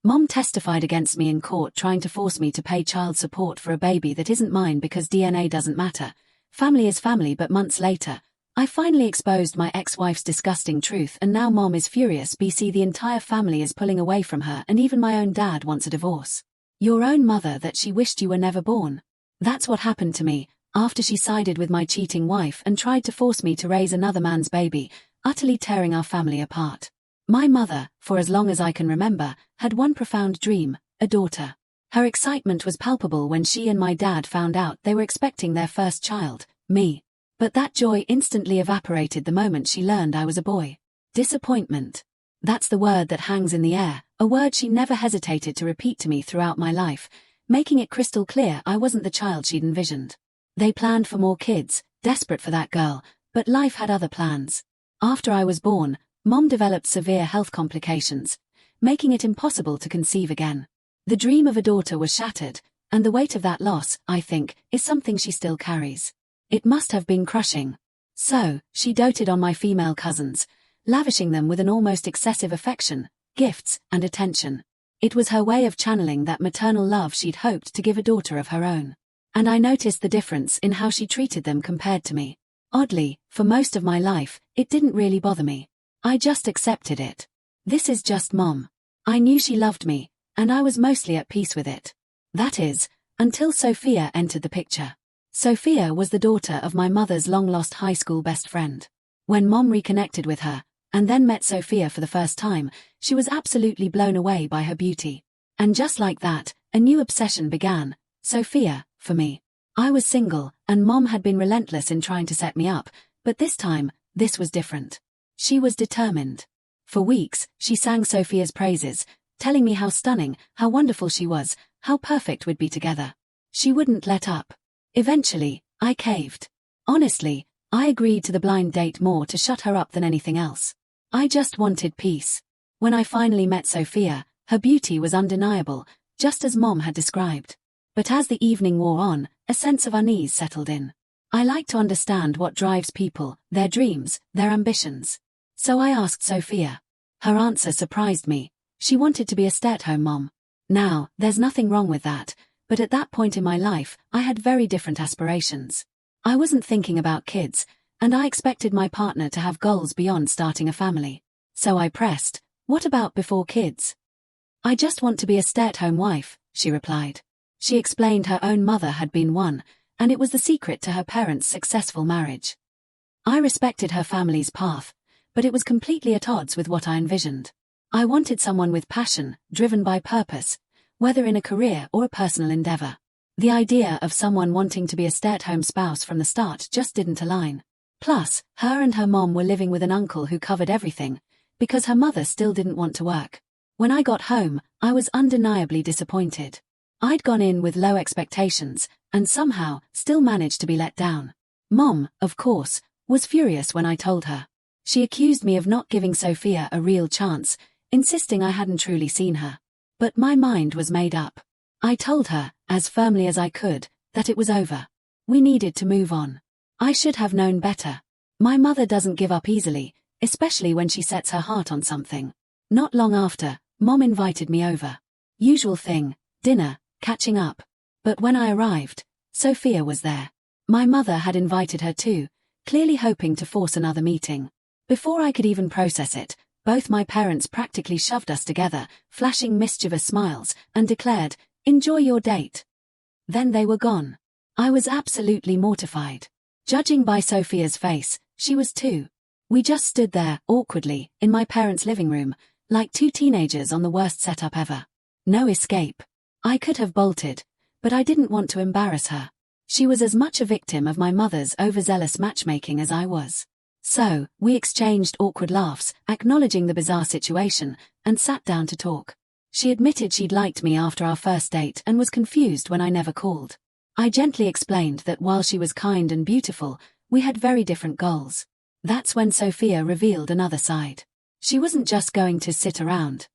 Mom testified against me in court, trying to force me to pay child support for a baby that isn't mine because DNA doesn't matter. Family is family. But months later, I finally exposed my ex-wife's disgusting truth, and now Mom is furious. BC, the entire family is pulling away from her, and even my own dad wants a divorce. Your own mother that she wished you were never born. That's what happened to me, after she sided with my cheating wife and tried to force me to raise another man's baby, utterly tearing our family apart. My mother, for as long as I can remember, had one profound dream, a daughter. Her excitement was palpable when she and my dad found out they were expecting their first child, me. But that joy instantly evaporated the moment she learned I was a boy. Disappointment. That's the word that hangs in the air, a word she never hesitated to repeat to me throughout my life, making it crystal clear I wasn't the child she'd envisioned. They planned for more kids, desperate for that girl, but life had other plans. After I was born, Mom developed severe health complications, making it impossible to conceive again. The dream of a daughter was shattered, and the weight of that loss, I think, is something she still carries. It must have been crushing. So, she doted on my female cousins, lavishing them with an almost excessive affection, gifts, and attention. It was her way of channeling that maternal love she'd hoped to give a daughter of her own. And I noticed the difference in how she treated them compared to me. Oddly, for most of my life, it didn't really bother me. I just accepted it. This is just Mom. I knew she loved me, and I was mostly at peace with it. That is, until Sophia entered the picture. Sophia was the daughter of my mother's long-lost high school best friend. When Mom reconnected with her, and then met Sophia for the first time, she was absolutely blown away by her beauty. And just like that, a new obsession began. Sophia, for me. I was single, and Mom had been relentless in trying to set me up, but this time, this was different. She was determined. For weeks, she sang Sophia's praises, telling me how stunning, how wonderful she was, how perfect we'd be together. She wouldn't let up. Eventually, I caved. Honestly, I agreed to the blind date more to shut her up than anything else. I just wanted peace. When I finally met Sophia, her beauty was undeniable, just as Mom had described. But as the evening wore on, a sense of unease settled in. I like to understand what drives people, their dreams, their ambitions. So I asked Sophia. Her answer surprised me. She wanted to be a stay-at-home mom. Now, there's nothing wrong with that, but at that point in my life, I had very different aspirations. I wasn't thinking about kids, and I expected my partner to have goals beyond starting a family. So I pressed, "What about before kids?" "I just want to be a stay-at-home wife," she replied. She explained her own mother had been one, and it was the secret to her parents' successful marriage. I respected her family's path, but it was completely at odds with what I envisioned. I wanted someone with passion, driven by purpose, whether in a career or a personal endeavor. The idea of someone wanting to be a stay-at-home spouse from the start just didn't align. Plus, her and her mom were living with an uncle who covered everything, because her mother still didn't want to work. When I got home, I was undeniably disappointed. I'd gone in with low expectations, and somehow, still managed to be let down. Mom, of course, was furious when I told her. She accused me of not giving Sophia a real chance, insisting I hadn't truly seen her. But my mind was made up. I told her, as firmly as I could, that it was over. We needed to move on. I should have known better. My mother doesn't give up easily, especially when she sets her heart on something. Not long after, Mom invited me over. Usual thing, dinner, catching up. But when I arrived, Sophia was there. My mother had invited her too, clearly hoping to force another meeting. Before I could even process it, both my parents practically shoved us together, flashing mischievous smiles, and declared, "Enjoy your date." Then they were gone. I was absolutely mortified. Judging by Sophia's face, she was too. We just stood there, awkwardly, in my parents' living room, like two teenagers on the worst setup ever. No escape. I could have bolted, but I didn't want to embarrass her. She was as much a victim of my mother's overzealous matchmaking as I was. So, we exchanged awkward laughs, acknowledging the bizarre situation, and sat down to talk. She admitted she'd liked me after our first date and was confused when I never called. I gently explained that while she was kind and beautiful, we had very different goals. That's when Sophia revealed another side. She wasn't just going to sit around.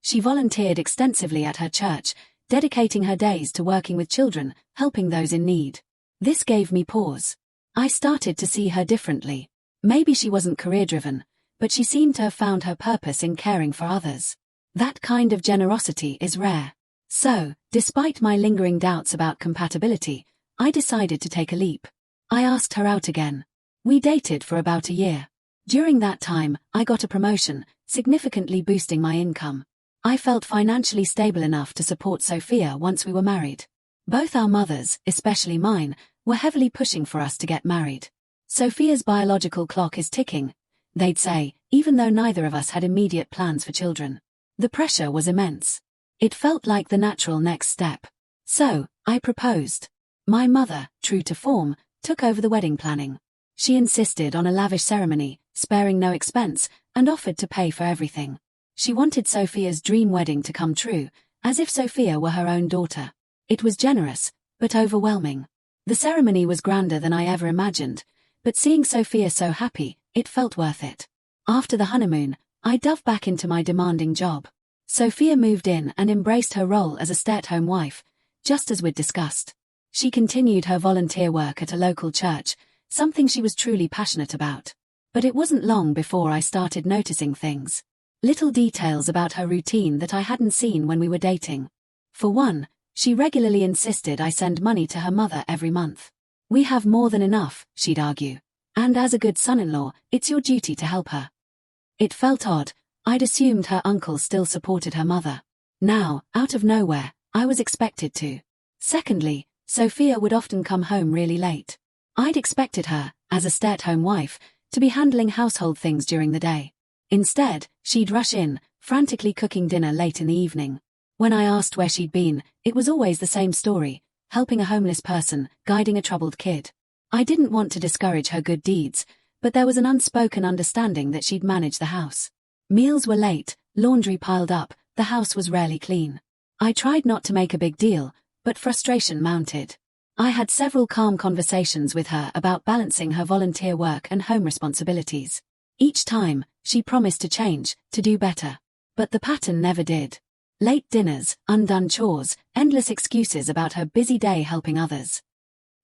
She volunteered extensively at her church, dedicating her days to working with children, helping those in need. This gave me pause. I started to see her differently. Maybe she wasn't career-driven, but she seemed to have found her purpose in caring for others. That kind of generosity is rare. So, despite my lingering doubts about compatibility, I decided to take a leap. I asked her out again. We dated for about a year. During that time, I got a promotion, significantly boosting my income. I felt financially stable enough to support Sophia once we were married. Both our mothers, especially mine, were heavily pushing for us to get married. Sophia's biological clock is ticking, they'd say, even though neither of us had immediate plans for children. The pressure was immense. It felt like the natural next step. So, I proposed. My mother, true to form, took over the wedding planning. She insisted on a lavish ceremony, sparing no expense, and offered to pay for everything. She wanted Sophia's dream wedding to come true, as if Sophia were her own daughter. It was generous, but overwhelming. The ceremony was grander than I ever imagined, but seeing Sophia so happy, it felt worth it. After the honeymoon, I dove back into my demanding job. Sophia moved in and embraced her role as a stay-at-home wife, just as we'd discussed. She continued her volunteer work at a local church, something she was truly passionate about. But it wasn't long before I started noticing things. Little details about her routine that I hadn't seen when we were dating. For one, she regularly insisted I send money to her mother every month. We have more than enough, she'd argue. And as a good son-in-law, it's your duty to help her. It felt odd. I'd assumed her uncle still supported her mother. Now, out of nowhere, I was expected to. Secondly, Sophia would often come home really late. I'd expected her, as a stay-at-home wife, to be handling household things during the day. Instead, she'd rush in, frantically cooking dinner late in the evening. When I asked where she'd been, it was always the same story, helping a homeless person, guiding a troubled kid. I didn't want to discourage her good deeds, but there was an unspoken understanding that she'd manage the house. Meals were late, laundry piled up, the house was rarely clean. I tried not to make a big deal, but frustration mounted. I had several calm conversations with her about balancing her volunteer work and home responsibilities. Each time, she promised to change, to do better. But the pattern never did. Late dinners, undone chores, endless excuses about her busy day helping others.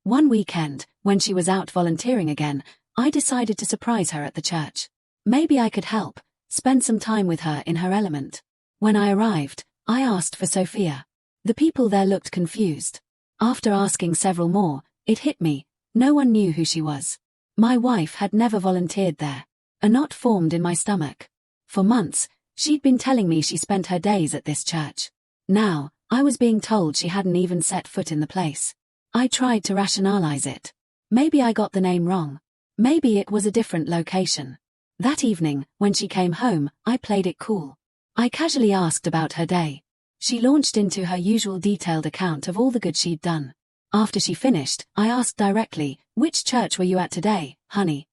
One weekend, when she was out volunteering again, I decided to surprise her at the church. Maybe I could help, spend some time with her in her element. When I arrived, I asked for Sophia. The people there looked confused. After asking several more, it hit me, no one knew who she was. My wife had never volunteered there. A knot formed in my stomach. For months, she'd been telling me she spent her days at this church. Now, I was being told she hadn't even set foot in the place. I tried to rationalize it. Maybe I got the name wrong. Maybe it was a different location. That evening, when she came home, I played it cool. I casually asked about her day. She launched into her usual detailed account of all the good she'd done. After she finished, I asked directly, "Which church were you at today, honey?"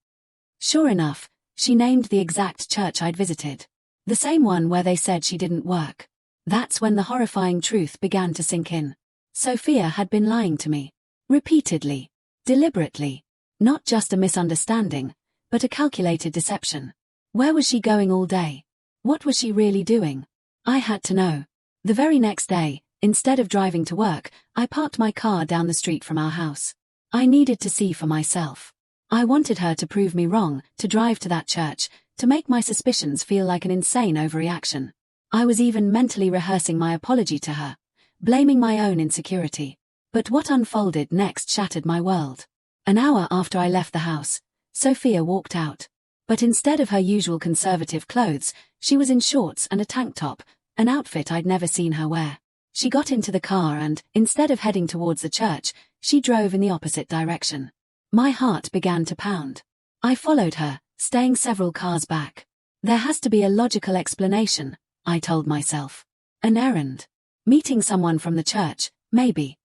Sure enough, she named the exact church I'd visited. The same one where they said she didn't work. That's when the horrifying truth began to sink in. Sophia had been lying to me. Repeatedly. Deliberately. Not just a misunderstanding, but a calculated deception. Where was she going all day? What was she really doing? I had to know. The very next day, instead of driving to work, I parked my car down the street from our house. I needed to see for myself. I wanted her to prove me wrong, to drive to that church, to make my suspicions feel like an insane overreaction. I was even mentally rehearsing my apology to her, blaming my own insecurity. But what unfolded next shattered my world. An hour after I left the house, Sophia walked out. But instead of her usual conservative clothes, she was in shorts and a tank top, an outfit I'd never seen her wear. She got into the car and, instead of heading towards the church, she drove in the opposite direction. My heart began to pound. I followed her, staying several cars back. There has to be a logical explanation, I told myself. An errand. Meeting someone from the church, maybe.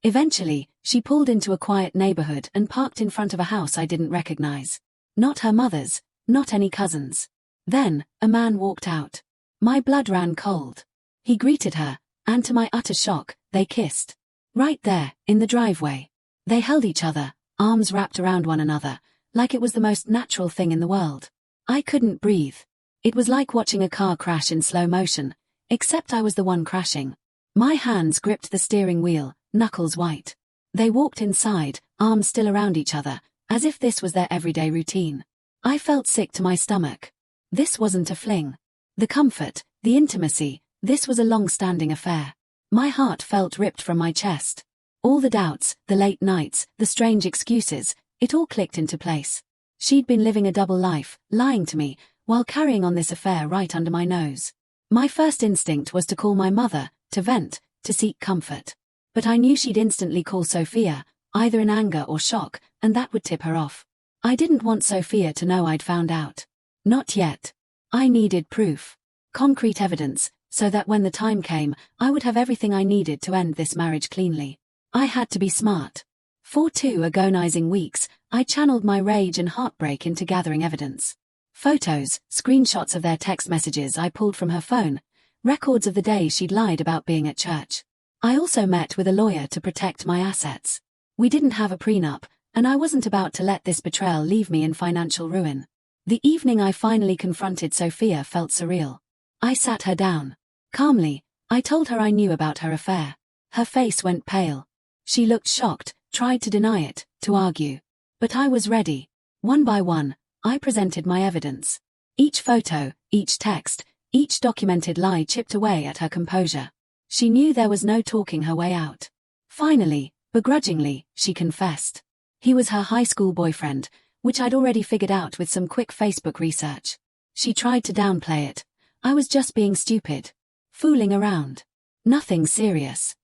Eventually, she pulled into a quiet neighborhood and parked in front of a house I didn't recognize. Not her mother's, not any cousins. Then, a man walked out. My blood ran cold. He greeted her, and to my utter shock, they kissed. Right there, in the driveway. They held each other, arms wrapped around one another, like it was the most natural thing in the world. I couldn't breathe. It was like watching a car crash in slow motion, except I was the one crashing. My hands gripped the steering wheel, knuckles white. They walked inside, arms still around each other, as if this was their everyday routine. I felt sick to my stomach. This wasn't a fling. The comfort, The intimacy, this was a long-standing affair. My heart felt ripped from my chest. All the doubts, the late nights, the strange excuses, it all clicked into place. She'd been living a double life, lying to me, while carrying on this affair right under my nose. My first instinct was to call my mother, to vent, to seek comfort. But I knew she'd instantly call Sophia, either in anger or shock, and that would tip her off. I didn't want Sophia to know I'd found out. Not yet. I needed proof. Concrete evidence, so that when the time came, I would have everything I needed to end this marriage cleanly. I had to be smart. For 2 agonizing weeks, I channeled my rage and heartbreak into gathering evidence. Photos, screenshots of their text messages I pulled from her phone, records of the day she'd lied about being at church. I also met with a lawyer to protect my assets. We didn't have a prenup, and I wasn't about to let this betrayal leave me in financial ruin. The evening I finally confronted Sophia felt surreal. I sat her down. Calmly, I told her I knew about her affair. Her face went pale. She looked shocked, tried to deny it, to argue. But I was ready. One by one, I presented my evidence. Each photo, each text, each documented lie chipped away at her composure. She knew there was no talking her way out. Finally, begrudgingly, she confessed. He was her high school boyfriend, which I'd already figured out with some quick Facebook research. She tried to downplay it. I was just being stupid. Fooling around. Nothing serious.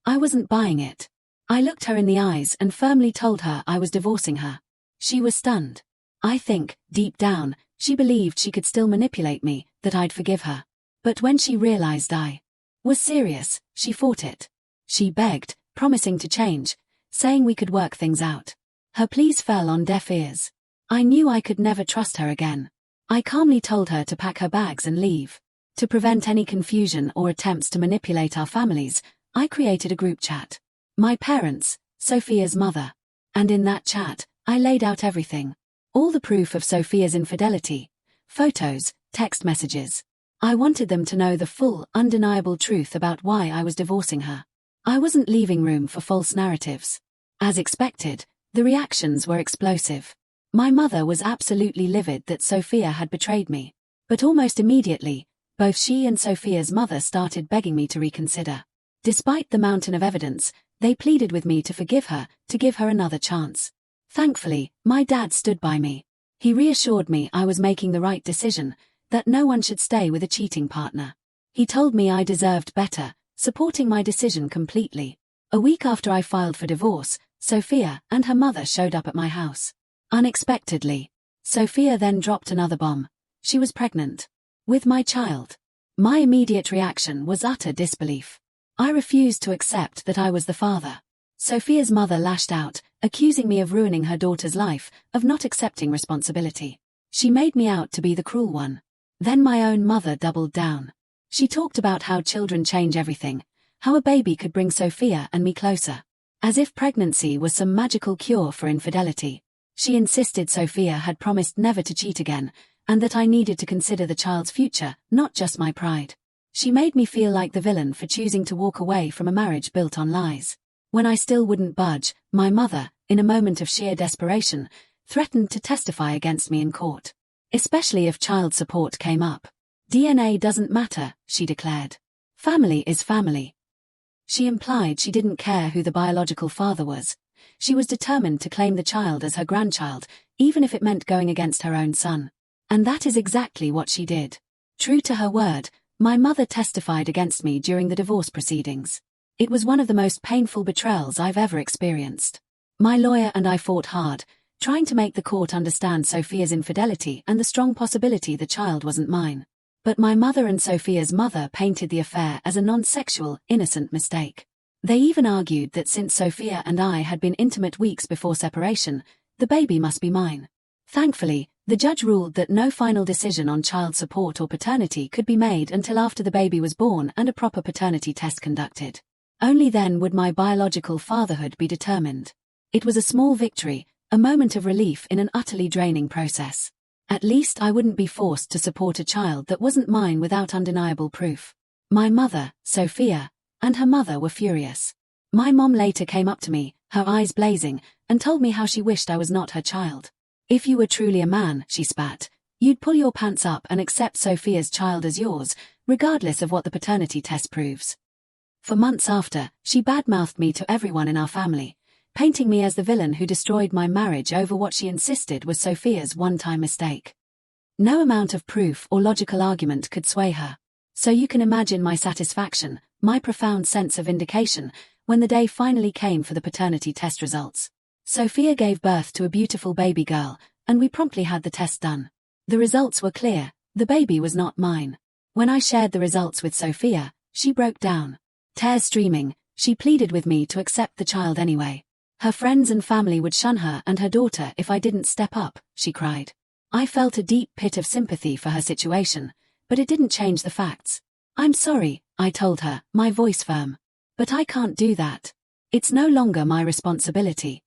I wasn't buying it. I looked her in the eyes and firmly told her I was divorcing her. She was stunned. I think, deep down, she believed she could still manipulate me, that I'd forgive her. But when she realized I was serious, she fought it. She begged, promising to change, saying we could work things out. Her pleas fell on deaf ears. I knew I could never trust her again. I calmly told her to pack her bags and leave. To prevent any confusion or attempts to manipulate our families, I created a group chat. My parents, Sophia's mother. And in that chat, I laid out everything. All the proof of Sophia's infidelity. Photos, text messages. I wanted them to know the full, undeniable truth about why I was divorcing her. I wasn't leaving room for false narratives. As expected, the reactions were explosive. My mother was absolutely livid that Sophia had betrayed me. But almost immediately, both she and Sophia's mother started begging me to reconsider. Despite the mountain of evidence, they pleaded with me to forgive her, to give her another chance. Thankfully, my dad stood by me. He reassured me I was making the right decision, that no one should stay with a cheating partner. He told me I deserved better, supporting my decision completely. A week after I filed for divorce, Sophia and her mother showed up at my house. Unexpectedly. Sophia then dropped another bomb. She was pregnant. With my child. My immediate reaction was utter disbelief. I refused to accept that I was the father. Sophia's mother lashed out, accusing me of ruining her daughter's life, of not accepting responsibility. She made me out to be the cruel one. Then my own mother doubled down. She talked about how children change everything, how a baby could bring Sophia and me closer. As if pregnancy was some magical cure for infidelity. She insisted Sophia had promised never to cheat again, and that I needed to consider the child's future, not just my pride. She made me feel like the villain for choosing to walk away from a marriage built on lies. When I still wouldn't budge, my mother, in a moment of sheer desperation, threatened to testify against me in court. Especially if child support came up. DNA doesn't matter, she declared. Family is family. She implied she didn't care who the biological father was. She was determined to claim the child as her grandchild, even if it meant going against her own son. And that is exactly what she did. True to her word, my mother testified against me during the divorce proceedings. It was one of the most painful betrayals I've ever experienced. My lawyer and I fought hard, trying to make the court understand Sophia's infidelity and the strong possibility the child wasn't mine. But my mother and Sophia's mother painted the affair as a non-sexual, innocent mistake. They even argued that since Sophia and I had been intimate weeks before separation, the baby must be mine. Thankfully, the judge ruled that no final decision on child support or paternity could be made until after the baby was born and a proper paternity test conducted. Only then would my biological fatherhood be determined. It was a small victory, a moment of relief in an utterly draining process. At least I wouldn't be forced to support a child that wasn't mine without undeniable proof. My mother, Sophia, and her mother were furious. My mom later came up to me, her eyes blazing, and told me how she wished I was not her child. If you were truly a man, she spat, you'd pull your pants up and accept Sophia's child as yours, regardless of what the paternity test proves. For months after, she badmouthed me to everyone in our family, painting me as the villain who destroyed my marriage over what she insisted was Sophia's one-time mistake. No amount of proof or logical argument could sway her. So you can imagine my satisfaction, my profound sense of vindication, when the day finally came for the paternity test results. Sophia gave birth to a beautiful baby girl, and we promptly had the test done. The results were clear. The baby was not mine. When I shared the results with Sophia, she broke down. Tears streaming, she pleaded with me to accept the child anyway. Her friends and family would shun her and her daughter if I didn't step up, she cried. I felt a deep pit of sympathy for her situation, but it didn't change the facts. I'm sorry, I told her, my voice firm. But I can't do that. It's no longer my responsibility.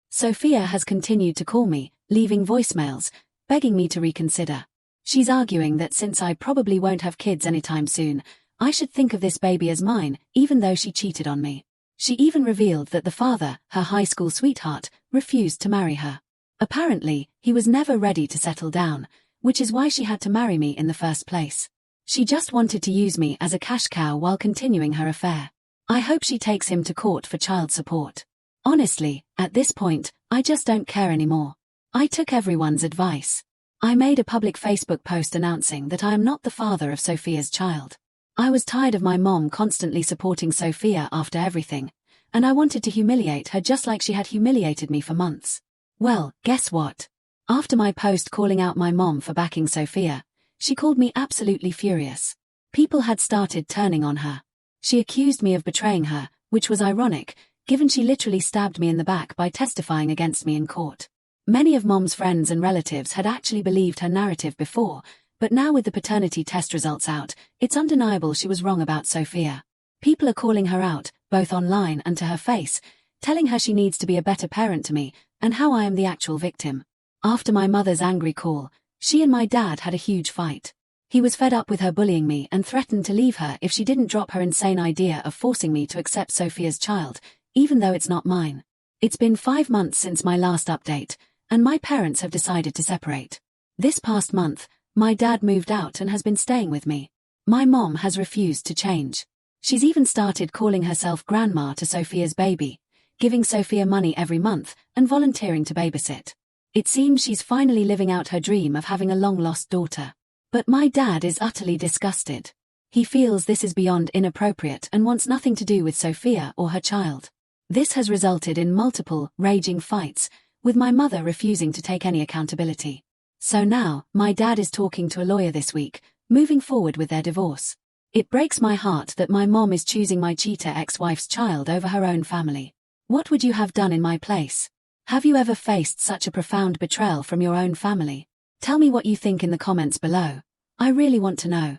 Sophia has continued to call me, leaving voicemails, begging me to reconsider. She's arguing that since I probably won't have kids anytime soon, I should think of this baby as mine, even though she cheated on me. She even revealed that the father, her high school sweetheart, refused to marry her. Apparently, he was never ready to settle down, which is why she had to marry me in the first place. She just wanted to use me as a cash cow while continuing her affair. I hope she takes him to court for child support. Honestly, at this point, I just don't care anymore. I took everyone's advice. I made a public Facebook post announcing that I am not the father of Sophia's child. I was tired of my mom constantly supporting Sophia after everything, and I wanted to humiliate her just like she had humiliated me for months. Well, guess what? After my post calling out my mom for backing Sophia, she called me absolutely furious. People had started turning on her. She accused me of betraying her, which was ironic, given she literally stabbed me in the back by testifying against me in court. Many of Mom's friends and relatives had actually believed her narrative before, but now with the paternity test results out, it's undeniable she was wrong about Sophia. People are calling her out, both online and to her face, telling her she needs to be a better parent to me, and how I am the actual victim. After my mother's angry call, she and my dad had a huge fight. He was fed up with her bullying me and threatened to leave her if she didn't drop her insane idea of forcing me to accept Sophia's child, even though it's not mine. It's been 5 months since my last update, and my parents have decided to separate. This past month, my dad moved out and has been staying with me. My mom has refused to change. She's even started calling herself grandma to Sophia's baby, giving Sophia money every month and volunteering to babysit. It seems she's finally living out her dream of having a long-lost daughter. But my dad is utterly disgusted. He feels this is beyond inappropriate and wants nothing to do with Sophia or her child. This has resulted in multiple, raging fights, with my mother refusing to take any accountability. So now, my dad is talking to a lawyer this week, moving forward with their divorce. It breaks my heart that my mom is choosing my cheater ex-wife's child over her own family. What would you have done in my place? Have you ever faced such a profound betrayal from your own family? Tell me what you think in the comments below. I really want to know.